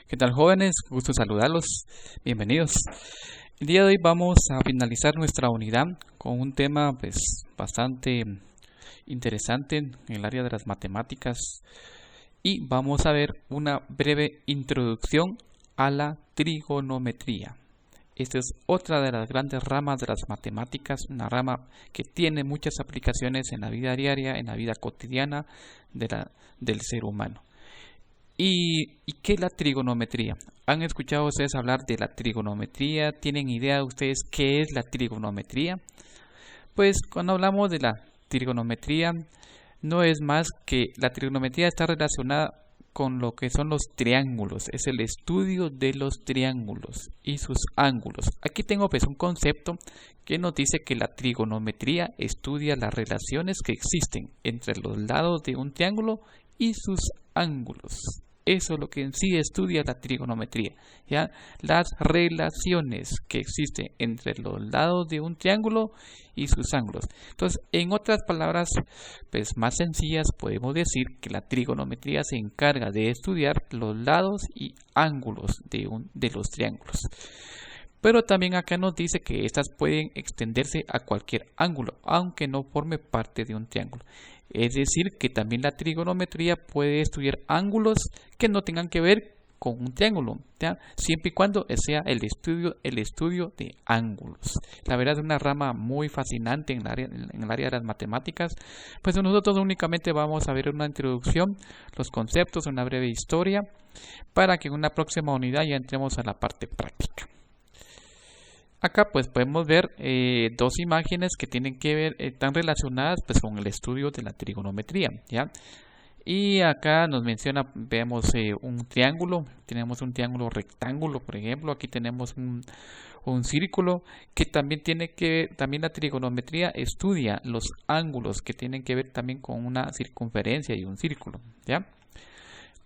¿Qué tal, jóvenes? Gusto saludarlos. Bienvenidos. El día de hoy vamos a finalizar nuestra unidad con un tema bastante interesante en el área de las matemáticas y vamos a ver una breve introducción a la trigonometría. Esta es otra de las grandes ramas de las matemáticas, una rama que tiene muchas aplicaciones en la vida diaria, en la vida cotidiana del ser humano. ¿Y qué es la trigonometría? ¿Han escuchado ustedes hablar de la trigonometría? ¿Tienen idea ustedes qué es la trigonometría? Pues cuando hablamos de la trigonometría, no es más que la trigonometría está relacionada con lo que son los triángulos. Es el estudio de los triángulos y sus ángulos. Aquí tengo un concepto que nos dice que la trigonometría estudia las relaciones que existen entre los lados de un triángulo y sus ángulos. Eso es lo que en sí estudia la trigonometría, ¿ya? Las relaciones que existen entre los lados de un triángulo y sus ángulos. Entonces, en otras palabras, más sencillas, podemos decir que la trigonometría se encarga de estudiar los lados y ángulos de los triángulos. Pero también acá nos dice que estas pueden extenderse a cualquier ángulo, aunque no forme parte de un triángulo. Es decir, que también la trigonometría puede estudiar ángulos que no tengan que ver con un triángulo, ¿ya? Siempre y cuando sea el estudio de ángulos. La verdad es una rama muy fascinante en el área de las matemáticas. Pues nosotros únicamente vamos a ver una introducción, los conceptos, una breve historia, para que en una próxima unidad ya entremos a la parte práctica. Acá podemos ver dos imágenes que tienen que ver, están relacionadas con el estudio de la trigonometría, ¿ya? Y acá nos menciona, vemos un triángulo, tenemos un triángulo rectángulo, por ejemplo, aquí tenemos un círculo que también también la trigonometría estudia los ángulos que tienen que ver también con una circunferencia y un círculo, ¿ya?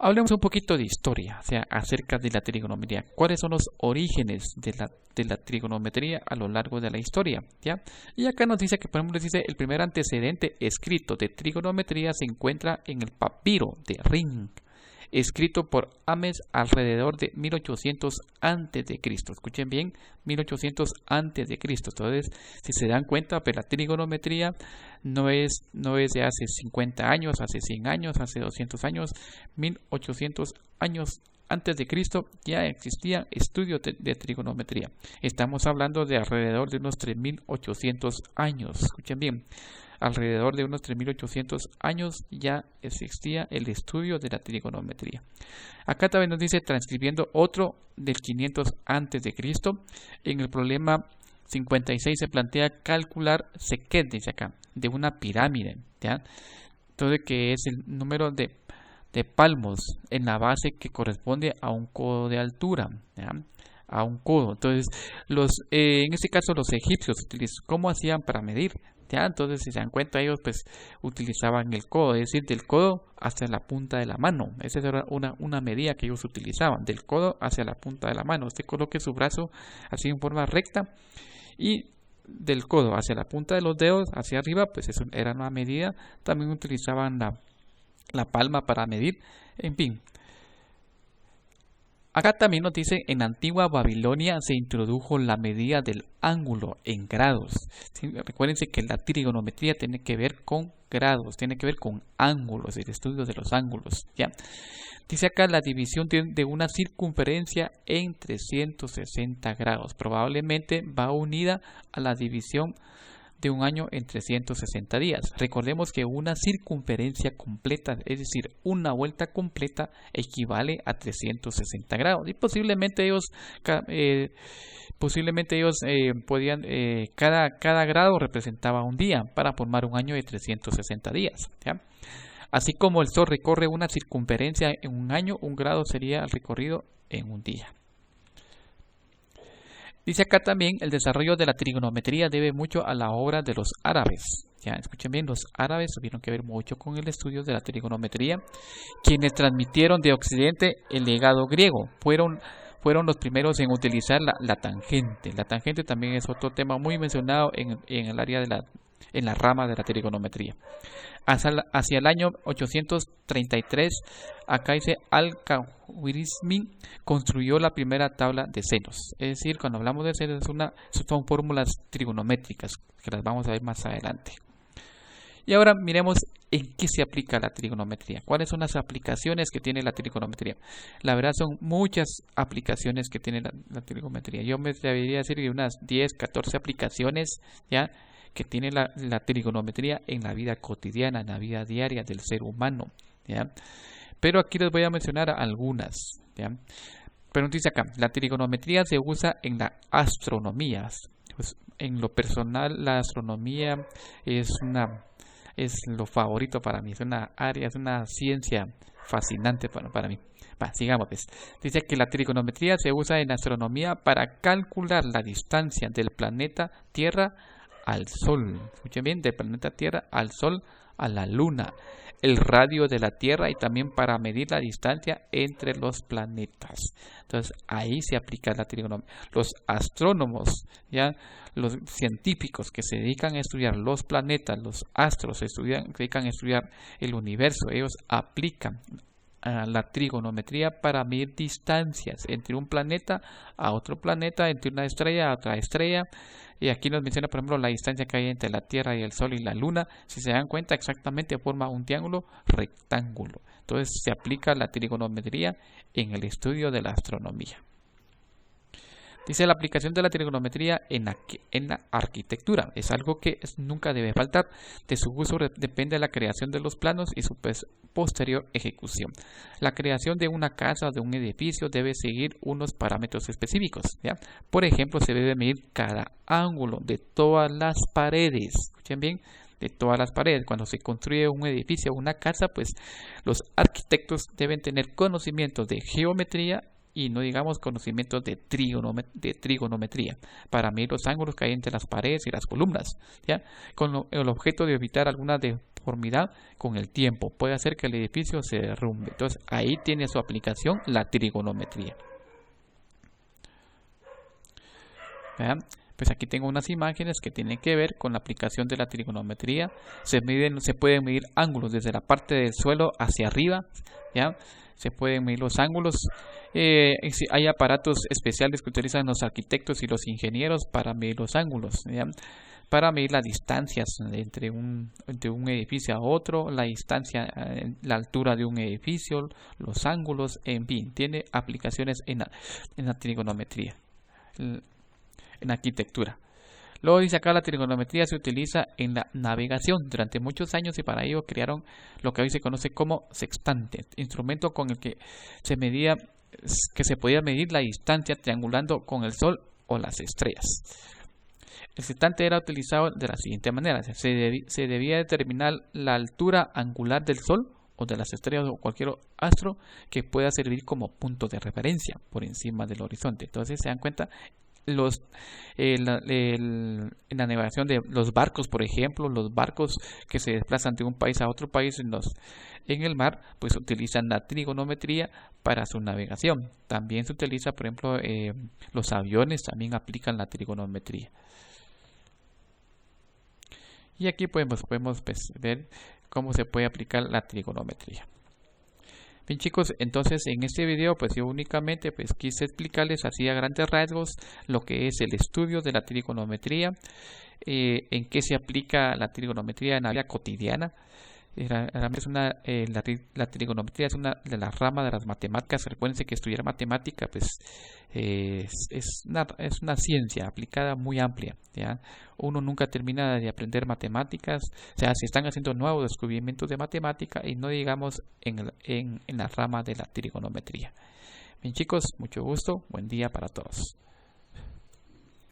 Hablemos un poquito de historia, acerca de la trigonometría. ¿Cuáles son los orígenes de la trigonometría a lo largo de la historia? ¿Ya? Y acá nos dice que, por ejemplo, el primer antecedente escrito de trigonometría se encuentra en el papiro de Ring, escrito por Ames alrededor de 1800 a.C. Escuchen bien, 1800 a.C. Entonces, si se dan cuenta, la trigonometría no es de hace 50 años, hace 100 años, hace 200 años, 1800 años antes de Cristo ya existía estudio de trigonometría. Estamos hablando de alrededor de unos 3800 años. Escuchen bien. Alrededor de unos 3800 años ya existía el estudio de la trigonometría. Acá también nos dice, transcribiendo otro del 500 a.C., en el problema 56 se plantea calcular sequet, dice acá, de una pirámide, ¿ya? Entonces, que es el número de palmos en la base que corresponde a un codo de altura, ¿ya? A un codo. Entonces, en este caso los egipcios, ¿cómo hacían para medir? ¿Ya? Entonces, si se dan cuenta, ellos utilizaban el codo, es decir, del codo hacia la punta de la mano. Esa era una medida que ellos utilizaban, del codo hacia la punta de la mano. Usted coloque su brazo así en forma recta y del codo hacia la punta de los dedos, hacia arriba, eso era una medida. También utilizaban la palma para medir, en fin. Acá también nos dice, en antigua Babilonia se introdujo la medida del ángulo en grados. ¿Sí? Recuérdense que la trigonometría tiene que ver con grados, tiene que ver con ángulos, el estudio de los ángulos, ¿ya? Dice acá la división de una circunferencia en 360 grados. Probablemente va unida a la división de un año en 360 días. Recordemos que una circunferencia completa, es decir, una vuelta completa, equivale a 360 grados. Y posiblemente ellos podían, cada grado representaba un día para formar un año de 360 días. ¿Ya? Así como el Sol recorre una circunferencia en un año, un grado sería el recorrido en un día. Dice acá también, el desarrollo de la trigonometría debe mucho a la obra de los árabes. Ya, escuchen bien, los árabes tuvieron que ver mucho con el estudio de la trigonometría, quienes transmitieron de Occidente el legado griego. Fueron los primeros en utilizar la tangente. La tangente también es otro tema muy mencionado en el área en la rama de la trigonometría. Hacia el año 833, acá dice Al-Khwarizmi construyó la primera tabla de senos. Es decir, cuando hablamos de senos son fórmulas trigonométricas que las vamos a ver más adelante. Y ahora miremos en qué se aplica la trigonometría. ¿Cuáles son las aplicaciones que tiene la trigonometría? La verdad son muchas aplicaciones que tiene la trigonometría. Yo me debería decir que unas 10, 14 aplicaciones ya que tiene la trigonometría en la vida cotidiana, en la vida diaria del ser humano, ¿ya? Pero aquí les voy a mencionar algunas, ¿ya? Pero dice acá, la trigonometría se usa en la astronomía. Pues, en lo personal, la astronomía es lo favorito para mí, es una ciencia fascinante para mí. Sigamos pues. Dice que la trigonometría se usa en astronomía para calcular la distancia del planeta Tierra al Sol. Escuchen bien, del planeta Tierra al Sol, a la Luna, el radio de la Tierra y también para medir la distancia entre los planetas. Entonces ahí se aplica la trigonometría. Los astrónomos, ya los científicos que se dedican a estudiar los planetas, los astros, se dedican a estudiar el universo, ellos aplican la trigonometría para medir distancias entre un planeta a otro planeta, entre una estrella a otra estrella. Y aquí nos menciona, por ejemplo, la distancia que hay entre la Tierra y el Sol y la Luna. Si se dan cuenta, exactamente forma un triángulo rectángulo. Entonces se aplica la trigonometría en el estudio de la astronomía. Dice la aplicación de la trigonometría en la arquitectura. Es algo que nunca debe faltar. De su uso depende la creación de los planos y su posterior ejecución. La creación de una casa o de un edificio debe seguir unos parámetros específicos, ¿ya? Por ejemplo, se debe medir cada ángulo de todas las paredes. Escuchen bien, de todas las paredes. Cuando se construye un edificio o una casa, pues los arquitectos deben tener conocimientos de geometría y no digamos conocimientos de trigonometría para medir los ángulos que hay entre las paredes y las columnas, ¿ya? Con el objeto de evitar alguna deformidad con el tiempo. Puede hacer que el edificio se derrumbe. Entonces ahí tiene su aplicación la trigonometría. ¿Vean? Pues aquí tengo unas imágenes que tienen que ver con la aplicación de la trigonometría. Se pueden medir ángulos desde la parte del suelo hacia arriba, ¿ya? Se pueden medir los ángulos. Hay aparatos especiales que utilizan los arquitectos y los ingenieros para medir los ángulos, ¿ya? Para medir las distancias entre un edificio a otro, la distancia, la altura de un edificio, los ángulos, en fin, tiene aplicaciones en la trigonometría, en arquitectura. Luego dice acá, la trigonometría se utiliza en la navegación durante muchos años y para ello crearon lo que hoy se conoce como sextante, instrumento con el que se podía medir la distancia triangulando con el Sol o las estrellas. El sextante era utilizado de la siguiente manera: se debía determinar la altura angular del Sol o de las estrellas o cualquier astro que pueda servir como punto de referencia por encima del horizonte. Entonces se dan cuenta, en la navegación de los barcos, por ejemplo, los barcos que se desplazan de un país a otro país en el mar, pues utilizan la trigonometría para su navegación. También se utiliza, por ejemplo, los aviones también aplican la trigonometría. Y aquí podemos ver cómo se puede aplicar la trigonometría. Bien chicos, entonces en este video pues yo únicamente quise explicarles así a grandes rasgos lo que es el estudio de la trigonometría, en qué se aplica la trigonometría en la vida cotidiana. La trigonometría es una de las ramas de las matemáticas. Recuerden que estudiar matemática es una ciencia aplicada muy amplia, ¿ya? Uno nunca termina de aprender matemáticas. O sea, se están haciendo nuevos descubrimientos de matemática y no digamos en la rama de la trigonometría. Bien chicos, mucho gusto, buen día para todos.